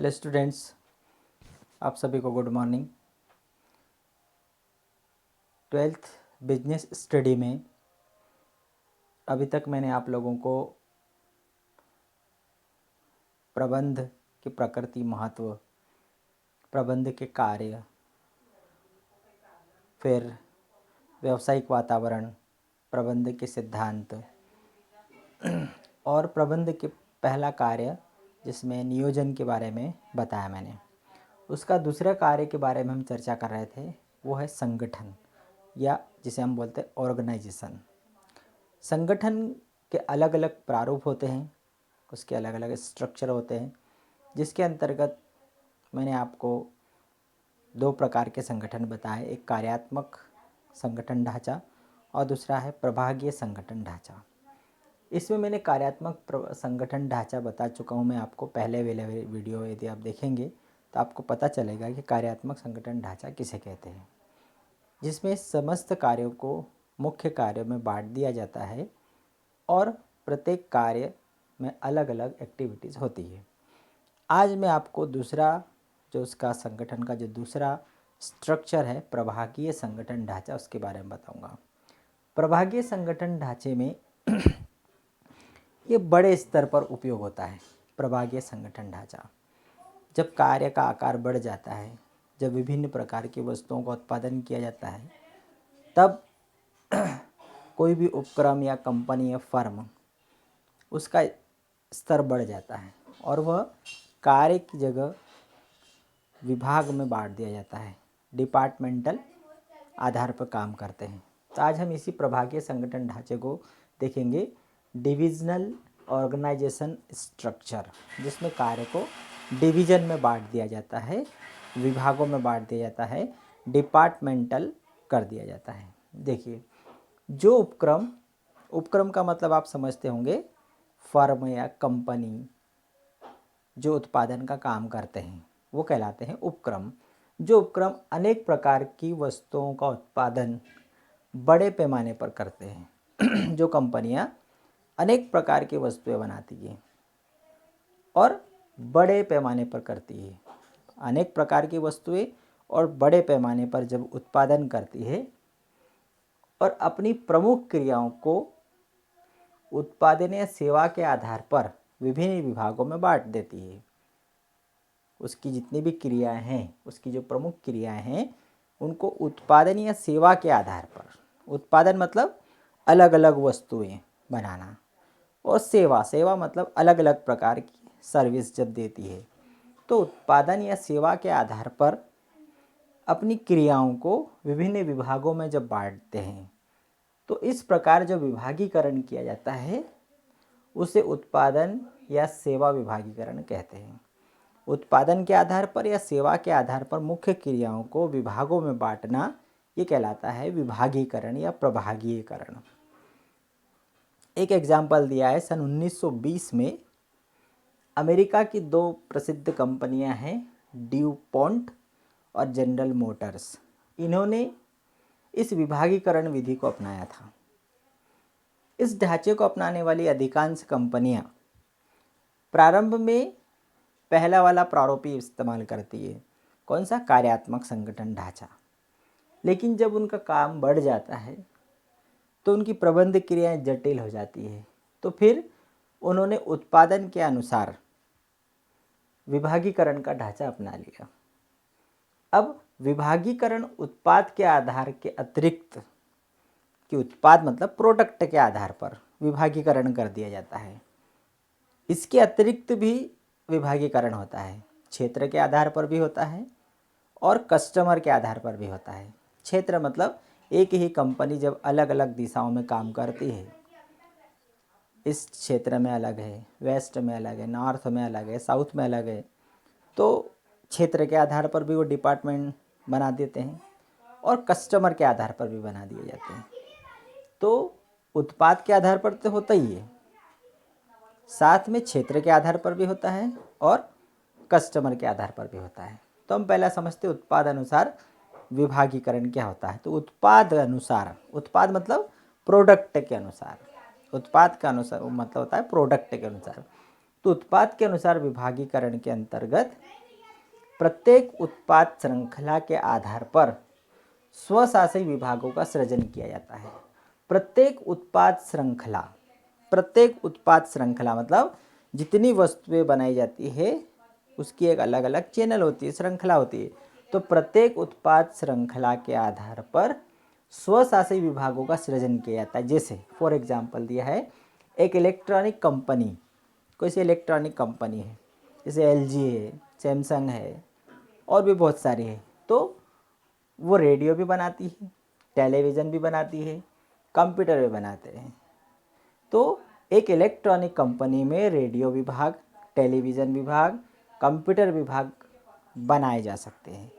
Hello students, आप सभी को good morning. 12th business study में अभी तक मैंने आप लोगों को प्रबंध की प्रकृति, महत्व, प्रबंध के कार्य, फिर व्यावसायिक वातावरण, प्रबंध के सिद्धांत और प्रबंध के पहला कार्य जिसमें नियोजन के बारे में बताया मैंने। उसका दूसरा कार्य के बारे में हम चर्चा कर रहे थे, वो है संगठन, या जिसे हम बोलते हैं ऑर्गेनाइजेशन। संगठन के अलग अलग प्रारूप होते हैं, उसके अलग अलग स्ट्रक्चर होते हैं, जिसके अंतर्गत मैंने आपको दो प्रकार के संगठन बताए। एक कार्यात्मक संगठन ढांचा और दूसरा है प्रभागीय संगठन ढांचा। इसमें मैंने कार्यात्मक संगठन ढांचा बता चुका हूँ मैं आपको पहले वाले वीडियो। यदि आप देखेंगे तो आपको पता चलेगा कि कार्यात्मक संगठन ढांचा किसे कहते हैं, जिसमें समस्त कार्यों को मुख्य कार्यों में बांट दिया जाता है और प्रत्येक कार्य में अलग अलग एक्टिविटीज़ होती है। आज मैं आपको दूसरा जो उसका संगठन का जो दूसरा स्ट्रक्चर है, प्रभागीय संगठन ढांचा, उसके बारे में बताऊंगा। प्रभागीय संगठन ढांचे में ये बड़े स्तर पर उपयोग होता है। प्रभागीय संगठन ढांचा जब कार्य का आकार बढ़ जाता है, जब विभिन्न प्रकार की वस्तुओं का उत्पादन किया जाता है, तब कोई भी उपक्रम या कंपनी या फर्म, उसका स्तर बढ़ जाता है और वह कार्य की जगह विभाग में बांट दिया जाता है, डिपार्टमेंटल आधार पर काम करते हैं। तो आज हम इसी प्रभागीय संगठन ढांचे को देखेंगे, डिविजनल ऑर्गेनाइजेशन स्ट्रक्चर, जिसमें कार्य को डिवीजन में बांट दिया जाता है, विभागों में बांट दिया जाता है, डिपार्टमेंटल कर दिया जाता है। देखिए, जो उपक्रम का मतलब आप समझते होंगे, फर्म या कंपनी जो उत्पादन का काम करते हैं वो कहलाते हैं उपक्रम। जो उपक्रम अनेक प्रकार की वस्तुओं का उत्पादन बड़े पैमाने पर करते हैं जो कंपनियां अनेक प्रकार की वस्तुएं बनाती हैं और बड़े पैमाने पर करती है, अनेक प्रकार की वस्तुएं और बड़े पैमाने पर जब उत्पादन करती है और अपनी प्रमुख क्रियाओं को उत्पादन या सेवा के आधार पर विभिन्न विभागों में बांट देती है। उसकी जितनी भी क्रियाएं हैं, उसकी जो प्रमुख क्रियाएं हैं, उनको उत्पादन या सेवा के आधार पर, उत्पादन मतलब अलग अलग वस्तुएं बनाना, और सेवा मतलब अलग अलग प्रकार की सर्विस जब देती है, तो उत्पादन या सेवा के आधार पर अपनी क्रियाओं को विभिन्न विभागों में जब बांटते हैं, तो इस प्रकार जो विभागीकरण किया जाता है उसे उत्पादन या सेवा विभागीकरण कहते हैं। उत्पादन के आधार पर या सेवा के आधार पर मुख्य क्रियाओं को विभागों में बांटना, ये कहलाता है विभागीकरण या प्रभागीकरण। एक एग्जाम्पल दिया है, सन 1920 में अमेरिका की दो प्रसिद्ध कंपनियां हैं, ड्यूपॉन्ट और जनरल मोटर्स। इन्होंने इस विभागीकरण विधि को अपनाया था। इस ढांचे को अपनाने वाली अधिकांश कंपनियां प्रारंभ में पहला वाला प्रारूप ही इस्तेमाल करती है। कौन सा? कार्यात्मक संगठन ढांचा। लेकिन जब उनका काम बढ़ जाता है तो उनकी प्रबंध क्रियाएं जटिल हो जाती है, तो फिर उन्होंने उत्पादन के अनुसार विभागीकरण का ढांचा अपना लिया। अब विभागीकरण उत्पाद के आधार के अतिरिक्त, कि उत्पाद मतलब प्रोडक्ट के आधार पर विभागीकरण कर दिया जाता है, इसके अतिरिक्त भी विभागीकरण होता है। क्षेत्र के आधार पर भी होता है और कस्टमर के आधार पर भी होता है। क्षेत्र मतलब एक ही कंपनी जब अलग अलग दिशाओं में काम करती है, इस क्षेत्र में अलग है, वेस्ट में अलग है, नॉर्थ में अलग है, साउथ में अलग है, तो क्षेत्र के आधार पर भी वो डिपार्टमेंट बना देते हैं और कस्टमर के आधार पर भी बना दिए जाते हैं। तो उत्पाद के आधार पर तो होता ही है, साथ में क्षेत्र के आधार पर भी होता है और कस्टमर के आधार पर भी होता है। तो हम पहला समझते हैं उत्पाद अनुसार विभागीकरण क्या होता है। तो उत्पाद अनुसार, उत्पाद मतलब प्रोडक्ट के अनुसार, उत्पाद का अनुसार मतलब होता है प्रोडक्ट के अनुसार। तो उत्पाद के अनुसार विभागीकरण के अंतर्गत प्रत्येक उत्पाद श्रृंखला के आधार पर स्वशासी विभागों का सृजन किया जाता है। प्रत्येक उत्पाद श्रृंखला मतलब जितनी वस्तुएं बनाई जाती है उसकी एक अलग अलग चैनल होती है, श्रृंखला होती है। तो प्रत्येक उत्पाद श्रृंखला के आधार पर स्वशासी विभागों का सृजन किया जाता है। जैसे फॉर एग्जाम्पल दिया है, एक इलेक्ट्रॉनिक कंपनी, कोई सी इलेक्ट्रॉनिक कंपनी है, जैसे एलजी है, सैमसंग है और भी बहुत सारी है। तो वो रेडियो भी बनाती है, टेलीविज़न भी बनाती है, कंप्यूटर भी बनाते हैं। तो एक इलेक्ट्रॉनिक कंपनी में रेडियो विभाग, टेलीविज़न विभाग, कंप्यूटर विभाग बनाए जा सकते हैं।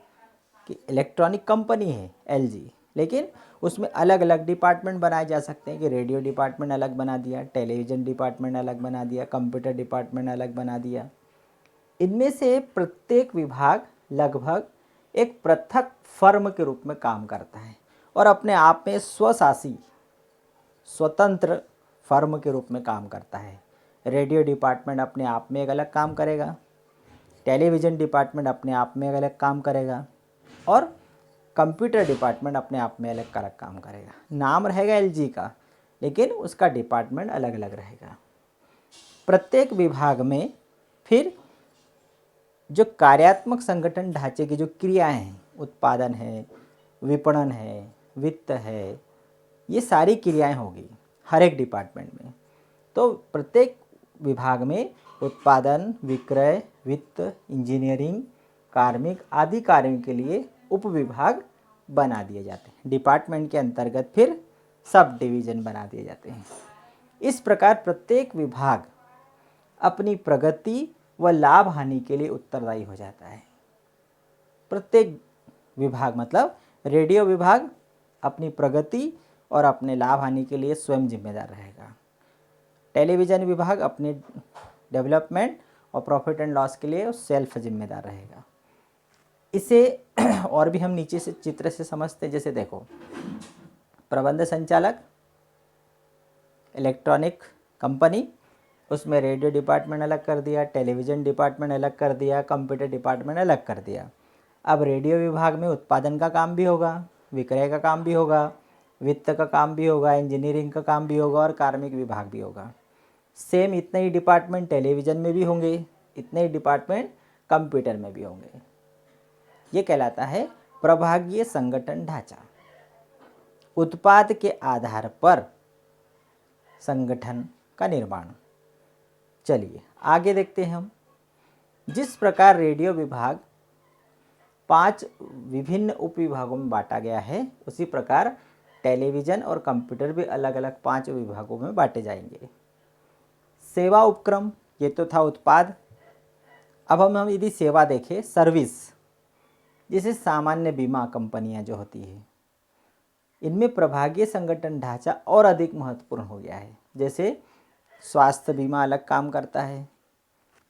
कि इलेक्ट्रॉनिक कंपनी है एलजी, लेकिन उसमें अलग अलग डिपार्टमेंट बनाए जा सकते हैं कि रेडियो डिपार्टमेंट अलग बना दिया, टेलीविज़न डिपार्टमेंट अलग बना दिया, कंप्यूटर डिपार्टमेंट अलग बना दिया। इनमें से प्रत्येक विभाग लगभग एक पृथक फर्म के रूप में काम करता है और अपने आप में स्वशासी स्वतंत्र फर्म के रूप में काम करता है। रेडियो डिपार्टमेंट अपने आप में एक अलग काम करेगा, टेलीविज़न डिपार्टमेंट अपने आप में एक अलग काम करेगा और कंप्यूटर डिपार्टमेंट अपने आप में अलग अलग काम करेगा। नाम रहेगा एलजी का, लेकिन उसका डिपार्टमेंट अलग अलग रहेगा। प्रत्येक विभाग में फिर जो कार्यात्मक संगठन ढांचे की जो क्रियाएं हैं, उत्पादन है, विपणन है, वित्त है, ये सारी क्रियाएं होगी हर एक डिपार्टमेंट में। तो प्रत्येक विभाग में उत्पादन, विक्रय, वित्त, इंजीनियरिंग, कार्मिक आदि कार्यों के लिए उप विभाग बना दिए जाते हैं। डिपार्टमेंट के अंतर्गत फिर सब डिवीज़न बना दिए जाते हैं। इस प्रकार प्रत्येक विभाग अपनी प्रगति व लाभ हानि के लिए उत्तरदायी हो जाता है। प्रत्येक विभाग मतलब रेडियो विभाग अपनी प्रगति और अपने लाभ हानि के लिए स्वयं जिम्मेदार रहेगा। टेलीविज़न विभाग अपने डेवलपमेंट और प्रॉफिट एंड लॉस के लिए सेल्फ जिम्मेदार रहेगा। इसे और भी हम नीचे से चित्र से समझते हैं। जैसे देखो, प्रबंध संचालक इलेक्ट्रॉनिक कंपनी, उसमें रेडियो डिपार्टमेंट अलग कर दिया, टेलीविज़न डिपार्टमेंट अलग कर दिया, कंप्यूटर डिपार्टमेंट अलग कर दिया। अब रेडियो विभाग में उत्पादन का काम भी होगा, विक्रय का काम भी होगा, वित्त का काम भी होगा, इंजीनियरिंग का काम भी होगा और कार्मिक विभाग भी होगा। सेम इतने ही डिपार्टमेंट टेलीविज़न में भी होंगे, इतने ही डिपार्टमेंट कंप्यूटर में भी होंगे। ये कहलाता है प्रभागीय संगठन ढांचा। उत्पाद के आधार पर संगठन का निर्माण। चलिए आगे देखते हैं हम। जिस प्रकार रेडियो विभाग 5 विभिन्न उप विभागों में बांटा गया है, उसी प्रकार टेलीविज़न और कंप्यूटर भी अलग अलग 5 विभागों में बांटे जाएंगे। सेवा उपक्रम, ये तो था उत्पाद। अब हम यदि सेवा देखें, सर्विस, जैसे सामान्य बीमा कंपनियां जो होती है, इनमें प्रभागीय संगठन ढांचा और अधिक महत्वपूर्ण हो गया है। जैसे स्वास्थ्य बीमा अलग काम करता है,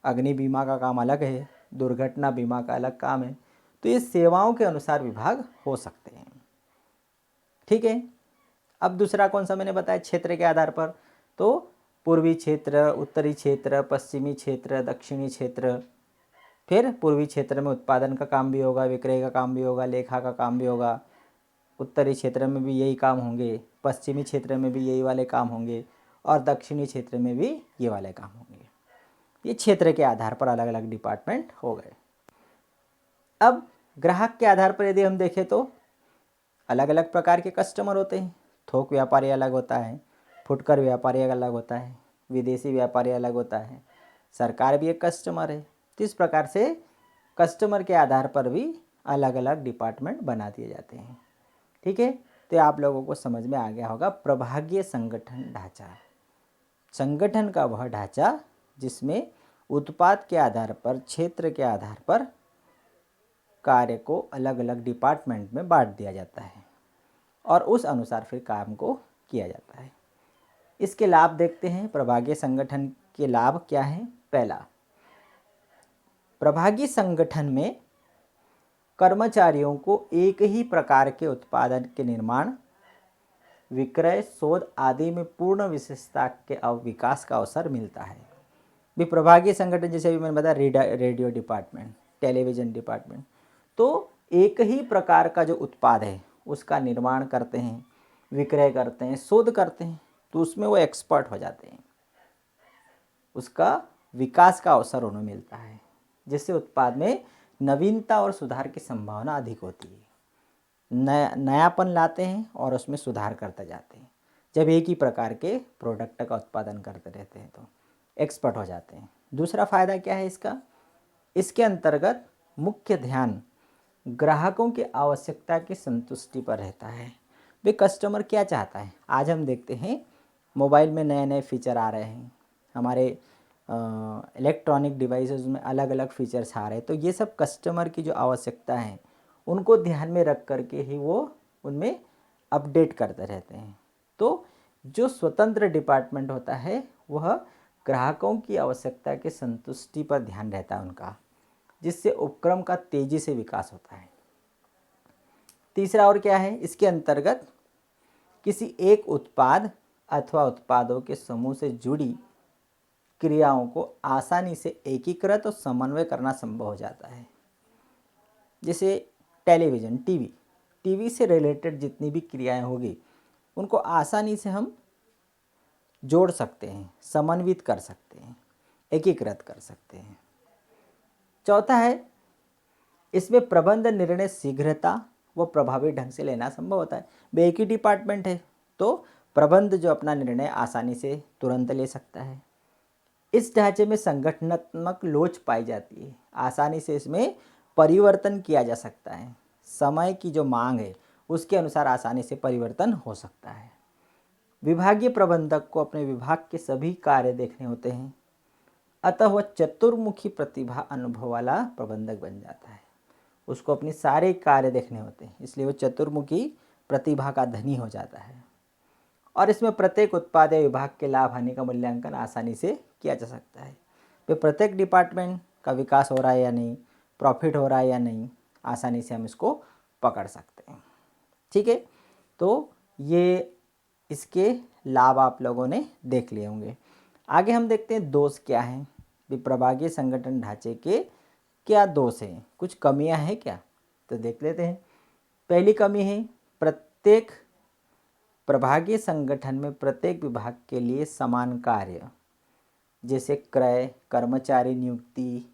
अग्नि बीमा का काम अलग है, दुर्घटना बीमा का अलग काम है। तो ये सेवाओं के अनुसार विभाग हो सकते हैं। ठीक है। अब दूसरा कौन सा मैंने बताया, क्षेत्र के आधार पर। तो पूर्वी क्षेत्र, उत्तरी क्षेत्र, पश्चिमी क्षेत्र, दक्षिणी क्षेत्र। फिर पूर्वी क्षेत्र में उत्पादन का काम भी होगा, विक्रय का काम भी होगा, लेखा का काम भी होगा। उत्तरी क्षेत्र में भी यही काम होंगे, पश्चिमी क्षेत्र में भी यही वाले काम होंगे और दक्षिणी क्षेत्र में भी ये वाले काम होंगे। ये क्षेत्र के आधार पर अलग अलग डिपार्टमेंट हो गए। अब ग्राहक के आधार पर यदि हम देखें तो अलग अलग प्रकार के कस्टमर होते हैं। थोक व्यापारी अलग होता है, फुटकर व्यापारी अलग होता है, विदेशी व्यापारी अलग होता है, सरकार भी एक कस्टमर है। तो इस प्रकार से कस्टमर के आधार पर भी अलग अलग डिपार्टमेंट बना दिए जाते हैं। ठीक है। तो आप लोगों को समझ में आ गया होगा प्रभागीय संगठन ढांचा। संगठन का वह ढांचा जिसमें उत्पाद के आधार पर, क्षेत्र के आधार पर कार्य को अलग अलग डिपार्टमेंट में बांट दिया जाता है और उस अनुसार फिर काम को किया जाता है। इसके लाभ देखते हैं। प्रभागीय संगठन के लाभ क्या हैं। पहला, प्रभागीय संगठन में कर्मचारियों को एक ही प्रकार के उत्पादन के निर्माण, विक्रय, शोध आदि में पूर्ण विशेषता के विकास का अवसर मिलता है। विप्रभागीय संगठन जैसे अभी मैंने बताया रेडियो डिपार्टमेंट, टेलीविज़न डिपार्टमेंट, तो एक ही प्रकार का जो उत्पाद है उसका निर्माण करते हैं, विक्रय करते हैं, शोध करते हैं, तो उसमें वो एक्सपर्ट हो जाते हैं, उसका विकास का अवसर उन्हें मिलता है, जिससे उत्पाद में नवीनता और सुधार की संभावना अधिक होती है। नयापन लाते हैं और उसमें सुधार करते जाते हैं। जब एक ही प्रकार के प्रोडक्ट का उत्पादन करते रहते हैं तो एक्सपर्ट हो जाते हैं। दूसरा फ़ायदा क्या है इसका? इसके अंतर्गत मुख्य ध्यान ग्राहकों की आवश्यकता की संतुष्टि पर रहता है। वे कस्टमर क्या चाहता है। आज हम देखते हैं मोबाइल में नए नए फीचर आ रहे हैं, हमारे इलेक्ट्रॉनिक डिवाइसेस में अलग अलग फीचर्स आ रहे हैं, तो ये सब कस्टमर की जो आवश्यकता है उनको ध्यान में रख करके ही वो उनमें अपडेट करते रहते हैं। तो जो स्वतंत्र डिपार्टमेंट होता है वह ग्राहकों की आवश्यकता के संतुष्टि पर ध्यान रहता है उनका, जिससे उपक्रम का तेज़ी से विकास होता है। तीसरा और क्या है, इसके अंतर्गत किसी एक उत्पाद अथवा उत्पादों के समूह से जुड़ी क्रियाओं को आसानी से एकीकृत और समन्वय करना संभव हो जाता है। जैसे टेलीविज़न, टीवी से रिलेटेड जितनी भी क्रियाएं होगी उनको आसानी से हम जोड़ सकते हैं, समन्वित कर सकते हैं, एकीकृत कर सकते हैं। चौथा है, इसमें प्रबंध निर्णय शीघ्रता व प्रभावी ढंग से लेना संभव होता है। वे एक ही डिपार्टमेंट है तो प्रबंध जो अपना निर्णय आसानी से तुरंत ले सकता है। इस ढांचे में संगठनात्मक लोच पाई जाती है, आसानी से इसमें परिवर्तन किया जा सकता है। समय की जो मांग है उसके अनुसार आसानी से परिवर्तन हो सकता है। विभागीय प्रबंधक को अपने विभाग के सभी कार्य देखने होते हैं, अतः वह चतुर्मुखी प्रतिभा अनुभव वाला प्रबंधक बन जाता है। उसको अपनी सारे कार्य देखने होते हैं, इसलिए वो चतुर्मुखी प्रतिभा का धनी हो जाता है। और इसमें प्रत्येक उत्पाद या विभाग के लाभ हानि का मूल्यांकन आसानी से किया जा सकता है। तो प्रत्येक डिपार्टमेंट का विकास हो रहा है या नहीं, प्रॉफिट हो रहा है या नहीं, आसानी से हम इसको पकड़ सकते हैं। ठीक है, तो ये इसके लाभ आप लोगों ने देख लिए होंगे। आगे हम देखते हैं दोष क्या हैं। विप्रभागीय संगठन ढांचे के क्या दोष हैं, कुछ कमियां हैं क्या, तो देख लेते हैं। पहली कमी है, प्रत्येक प्रभागीय संगठन में प्रत्येक विभाग के लिए समान कार्य जैसे क्रय, कर्मचारी नियुक्ति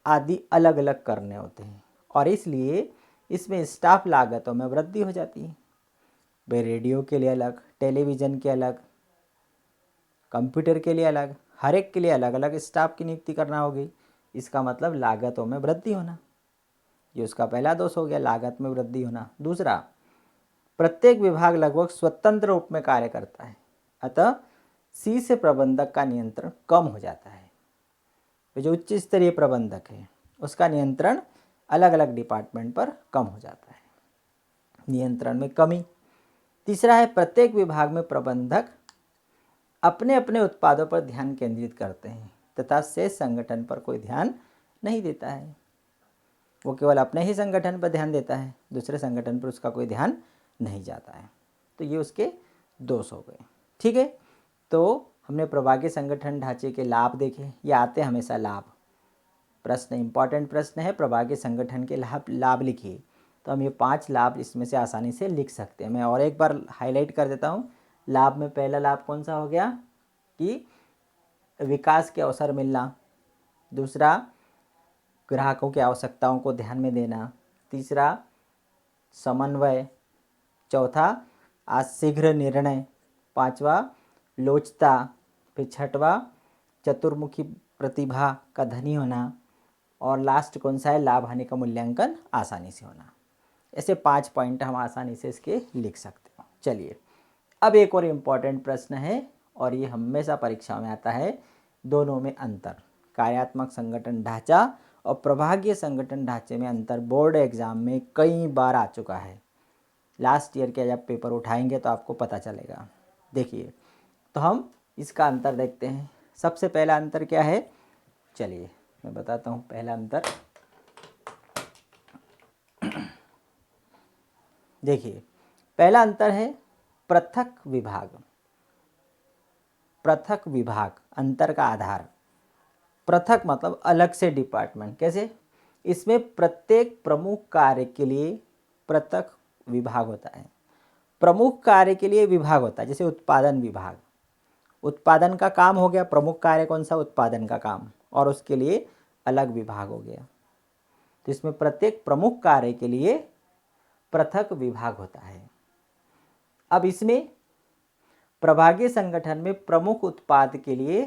आदि अलग अलग करने होते हैं और इसलिए इसमें स्टाफ लागतों में वृद्धि हो जाती है। वे रेडियो के लिए अलग, टेलीविज़न के अलग, कंप्यूटर के लिए अलग, हर एक के लिए अलग अलग स्टाफ की नियुक्ति करना होगी। इसका मतलब लागतों में वृद्धि होना, ये उसका पहला दोष हो गया, लागत में वृद्धि होना। दूसरा, प्रत्येक विभाग लगभग स्वतंत्र रूप में कार्य करता है, अतः सी से प्रबंधक का नियंत्रण कम हो जाता है। तो जो उच्च स्तरीय प्रबंधक है उसका नियंत्रण अलग अलग डिपार्टमेंट पर कम हो जाता है, नियंत्रण में कमी। तीसरा है, प्रत्येक विभाग में प्रबंधक अपने अपने उत्पादों पर ध्यान केंद्रित करते हैं तथा शेष संगठन पर कोई ध्यान नहीं देता है। वो केवल अपने ही संगठन पर ध्यान देता है, दूसरे संगठन पर उसका कोई ध्यान नहीं जाता है। तो ये उसके दोष हो गए। ठीक है, तो हमने प्रभागीय संगठन ढांचे के लाभ देखे। ये आते हमेशा लाभ, प्रश्न इंपॉर्टेंट प्रश्न है, प्रभागीय संगठन के लाभ लिखिए। तो हम ये 5 लाभ इसमें से आसानी से लिख सकते हैं। मैं और एक बार हाईलाइट कर देता हूँ। लाभ में पहला लाभ कौन सा हो गया कि विकास के अवसर मिलना। दूसरा, ग्राहकों की आवश्यकताओं को ध्यान में देना। तीसरा, समन्वय। चौथा, शीघ्र निर्णय। पांचवा, लोचता। फिर छठवा, चतुर्मुखी प्रतिभा का धनी होना। और लास्ट कौन सा है, लाभ हानि का मूल्यांकन आसानी से होना। ऐसे 5 पॉइंट हम आसानी से इसके लिख सकते हैं। चलिए, अब एक और इम्पॉर्टेंट प्रश्न है और ये हमेशा परीक्षा में आता है, दोनों में अंतर, कार्यात्मक संगठन ढांचा और प्रभागीय संगठन ढांचे में अंतर बोर्ड एग्जाम में कई बार आ चुका है। लास्ट ईयर के जब पेपर उठाएंगे तो आपको पता चलेगा। देखिए, तो हम इसका अंतर देखते हैं। सबसे पहला अंतर क्या है, चलिए मैं बताता हूँ। पहला अंतर देखिए, पहला अंतर है पृथक विभाग। पृथक विभाग अंतर का आधार, पृथक मतलब अलग से डिपार्टमेंट। कैसे? इसमें प्रत्येक प्रमुख कार्य के लिए पृथक विभाग होता है। प्रमुख कार्य के लिए विभाग होता है, जैसे उत्पादन विभाग। उत्पादन का काम हो गया, प्रमुख कार्य कौन सा? उत्पादन का काम, और उसके लिए अलग विभाग हो गया। तो इसमें प्रत्येक प्रमुख कार्य के लिए पृथक विभाग होता है। अब इसमें प्रभागीय संगठन में प्रमुख उत्पाद के लिए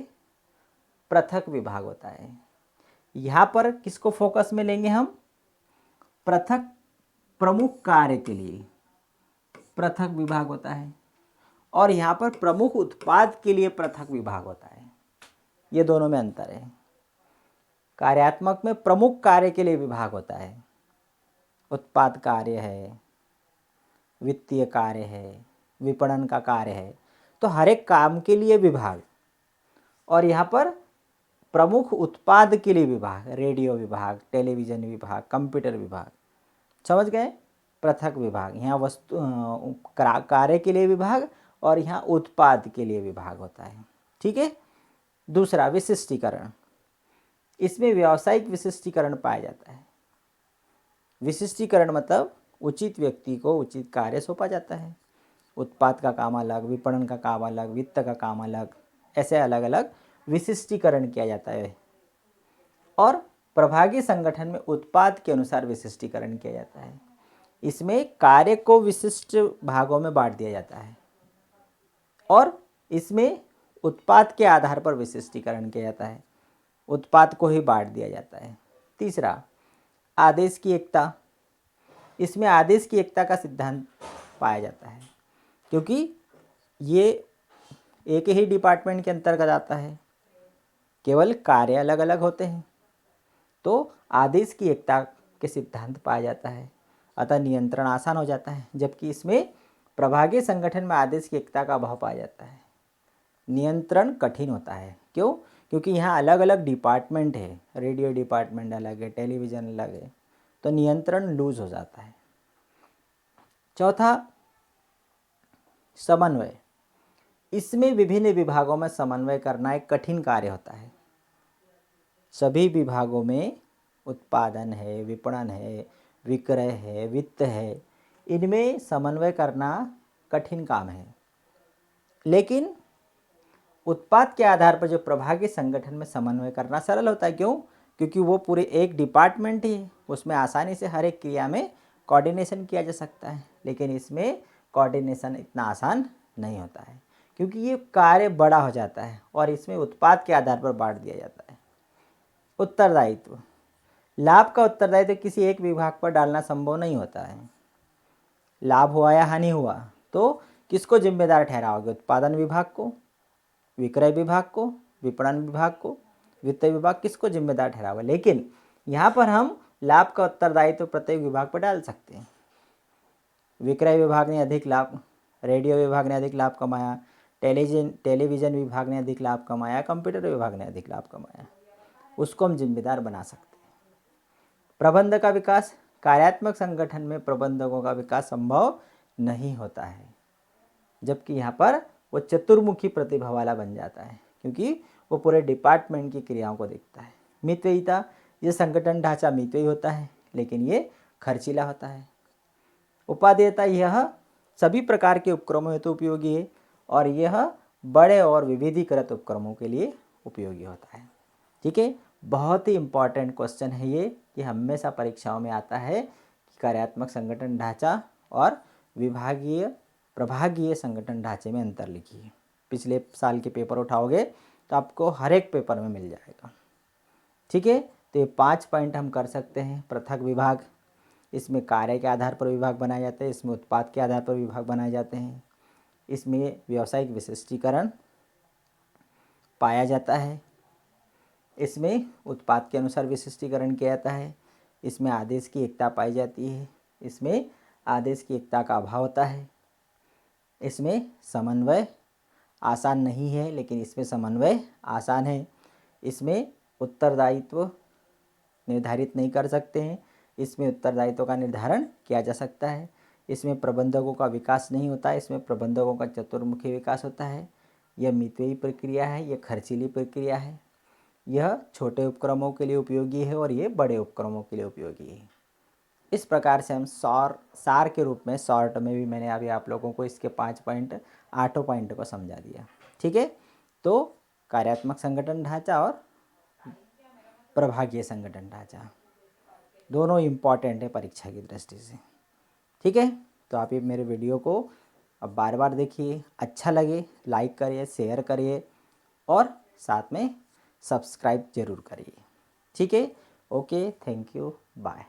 पृथक विभाग होता है। यहाँ पर किसको फोकस में लेंगे हम? पृथक प्रमुख कार्य के लिए पृथक विभाग होता है, और यहाँ पर प्रमुख उत्पाद के लिए पृथक विभाग होता है। ये दोनों में अंतर है। कार्यात्मक में प्रमुख कार्य के लिए विभाग होता है, उत्पाद कार्य है, वित्तीय कार्य है, विपणन का कार्य है, तो हर एक काम के लिए विभाग। और यहाँ पर प्रमुख उत्पाद के लिए विभाग, रेडियो विभाग, टेलीविज़न विभाग, कंप्यूटर विभाग। समझ गए? पृथक विभाग। यहाँ वस्तु कार्य के लिए विभाग, और यहाँ उत्पाद के लिए विभाग होता है। ठीक है। दूसरा, विशिष्टीकरण। इसमें व्यावसायिक विशिष्टीकरण पाया जाता है। विशिष्टीकरण मतलब उचित व्यक्ति को उचित कार्य सौंपा जाता है। उत्पाद का काम अलग, विपणन का काम अलग, वित्त का काम अलग, ऐसे अलग अलग विशिष्टीकरण किया जाता है। और प्रभागीय संगठन में उत्पाद के अनुसार विशिष्टीकरण किया जाता है। इसमें कार्य को विशिष्ट भागों में बांट दिया जाता है, और इसमें उत्पाद के आधार पर विशिष्टीकरण किया जाता है। उत्पाद को ही बांट दिया जाता है। तीसरा, आदेश की एकता। इसमें आदेश की एकता का सिद्धांत पाया जाता है, क्योंकि ये एक ही डिपार्टमेंट के अंतर्गत आता है, केवल कार्य अलग अलग होते हैं, तो आदेश की एकता के सिद्धांत पाया जाता है। अतः नियंत्रण आसान हो जाता है। जबकि इसमें प्रभागीय संगठन में आदेश की एकता का अभाव पाया जाता है। नियंत्रण कठिन होता है। क्यों? क्योंकि यहाँ अलग अलग डिपार्टमेंट है, रेडियो डिपार्टमेंट अलग है, टेलीविज़न अलग है, तो नियंत्रण लूज हो जाता है। चौथा, समन्वय। इसमें विभिन्न विभागों में समन्वय करना एक कठिन कार्य होता है। सभी विभागों में उत्पादन है, विपणन है, विक्रय है, वित्त है, इनमें समन्वय करना कठिन काम है। लेकिन उत्पाद के आधार पर जो प्रभागीय संगठन में समन्वय करना सरल होता है। क्यों? क्योंकि वो पूरे एक डिपार्टमेंट ही है, उसमें आसानी से हर एक क्रिया में कोऑर्डिनेशन किया जा सकता है। लेकिन इसमें कोऑर्डिनेशन इतना आसान नहीं होता है, क्योंकि ये कार्य बड़ा हो जाता है और इसमें उत्पाद के आधार पर बांट दिया जाता है। उत्तरदायित्व। लाभ का उत्तरदायित्व किसी एक विभाग पर डालना संभव नहीं होता है। लाभ हुआ या हानि हुआ तो किसको जिम्मेदार ठहराओगे? उत्पादन विभाग को, विक्रय विभाग को, विपणन विभाग को, वित्त विभाग, किसको जिम्मेदार ठहराओगे? लेकिन यहाँ पर हम लाभ का उत्तरदायित्व प्रत्येक विभाग पर डाल सकते हैं। विक्रय विभाग ने अधिक लाभ, रेडियो विभाग ने अधिक लाभ कमाया, टेलीविज़न विभाग ने अधिक लाभ कमाया, कंप्यूटर विभाग ने अधिक लाभ कमाया, उसको हम जिम्मेदार बना सकते हैं। प्रबंधक का विकास। कार्यात्मक संगठन में प्रबंधकों का विकास संभव नहीं होता है, जबकि यहाँ पर वो चतुर्मुखी प्रतिभा वाला बन जाता है, क्योंकि वो पूरे डिपार्टमेंट की क्रियाओं को देखता है। मितव्ययिता। ये संगठन ढांचा मितव्ययी होता है, लेकिन ये खर्चीला होता है। उपादेयता। यह सभी प्रकार के उपक्रमों हेतु उपयोगी है, और यह बड़े और विविधीकृत उपक्रमों के लिए उपयोगी होता है। ठीक है। बहुत ही इम्पॉर्टेंट क्वेश्चन है ये हमेशा परीक्षाओं में आता है कि कार्यात्मक संगठन ढांचा और विभागीय प्रभागीय संगठन ढांचे में अंतर लिखिए। पिछले साल के पेपर उठाओगे तो आपको हर एक पेपर में मिल जाएगा। ठीक है। तो ये 5 पॉइंट हम कर सकते हैं। पृथक विभाग, इसमें कार्य के आधार पर विभाग बनाए जाते हैं, इसमें उत्पाद के आधार पर विभाग बनाए जाते हैं, इसमें व्यावसायिक विशिष्टीकरण पाया जाता है, इसमें उत्पाद के अनुसार विशिष्टीकरण किया जाता है, इसमें आदेश की एकता पाई जाती है, इसमें आदेश की एकता का अभाव होता है, इसमें समन्वय आसान नहीं है लेकिन इसमें समन्वय आसान है, इसमें उत्तरदायित्व निर्धारित नहीं कर सकते हैं, इसमें उत्तरदायित्व का निर्धारण किया जा सकता है, इसमें प्रबंधकों का विकास नहीं होता है, इसमें प्रबंधकों का चतुर्मुखी विकास होता है। यह मितव्ययी प्रक्रिया है, यह खर्चीली प्रक्रिया है। यह छोटे उपक्रमों के लिए उपयोगी है और ये बड़े उपक्रमों के लिए उपयोगी है। इस प्रकार से हम सार के रूप में, शॉर्ट में भी मैंने अभी आप लोगों को इसके 5 पॉइंट, 8 पॉइंट को समझा दिया। ठीक है, तो कार्यात्मक संगठन ढांचा और प्रभागीय संगठन ढांचा दोनों इम्पॉर्टेंट है परीक्षा की दृष्टि से। ठीक है, तो आप ये मेरे वीडियो को अब बार बार देखिए, अच्छा लगे लाइक करिए, शेयर करिए और साथ में सब्सक्राइब ज़रूर करिए। ठीक है, ओके, थैंक यू, बाय।